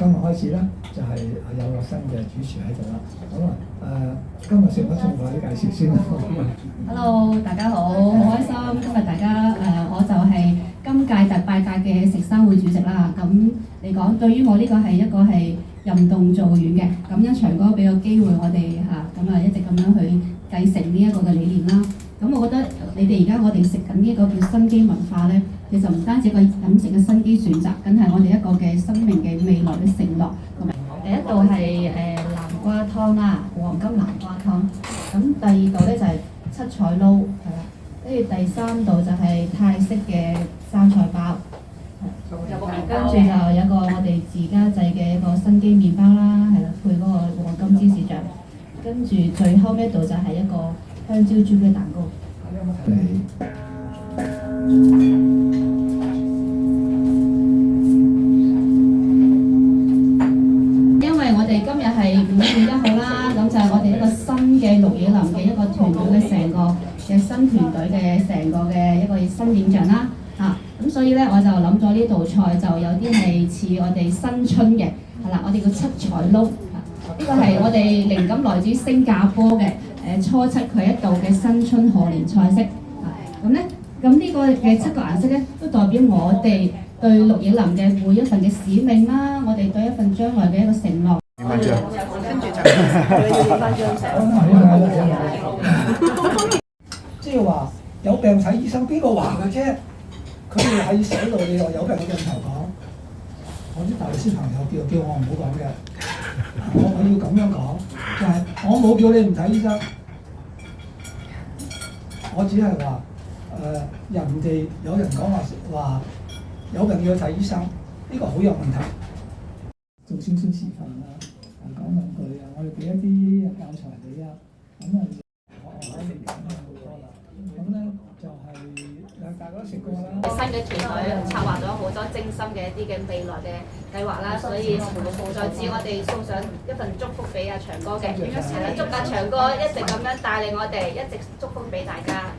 今日開始啦，就係有個新嘅主持喺度啦。咁今日食乜餸快啲介紹先啦。Hello， 大家好，好開心今日大家我就係今屆第8屆嘅食生會主席啦。咁嚟講，對於我呢個係一個係任動造遠嘅，咁一祥哥俾個機會我哋一直咁樣去繼承呢一個嘅理念啦。咁我覺得你哋而家我哋食緊呢一個叫新基文化咧，其實唔單止一個飲食嘅新基選擇，梗係我哋一個嘅生命嘅未來嘅承諾。同埋第一道係南瓜湯啦，黃金南瓜湯。咁第二道咧就係七彩撈，係啦。跟住第三道就係泰式嘅生菜包，跟住就有一個我哋自家製嘅一個新基麵包啦，係啦，配嗰個黃金芝士醬。跟住最後一道就係一個香蕉朱古力蛋糕。因為我哋今日係5月1號啦，咁就係我哋一個新嘅綠野林嘅一個團隊嘅成個嘅新團隊嘅成個嘅一個新影像啦，咁所以咧我就諗咗呢道菜就有啲係似我哋新春嘅，係啦，我哋叫七彩撈，呢個係我哋靈感來自新加坡嘅初七佢一道嘅新春賀年菜式，咁呢個嘅7個顏色咧都代表我哋對綠野林嘅每一份嘅使命啦，我哋對一份將來嘅一個承諾。跟住就要翻張即係話有病睇醫生，邊個話嘅啫？佢哋喺寫度，你話有病嘅鏡頭講。我啲大律師朋友叫我唔好講嘅，我要咁樣講，就係我冇叫你唔睇醫生，我只係話人哋有人講話有病要去睇醫生，呢個好有問題。做少少示範啊，講兩句啊，我哋俾一啲教材你啊，咁我哋講好多啦。咁咧就係大家都食過啦。新嘅團隊策劃咗好多精心嘅一啲嘅未來嘅計劃啦，所以在此我哋送上一份祝福俾阿祥哥嘅，祝阿祥哥一直咁樣帶領我哋，一直祝福俾大家。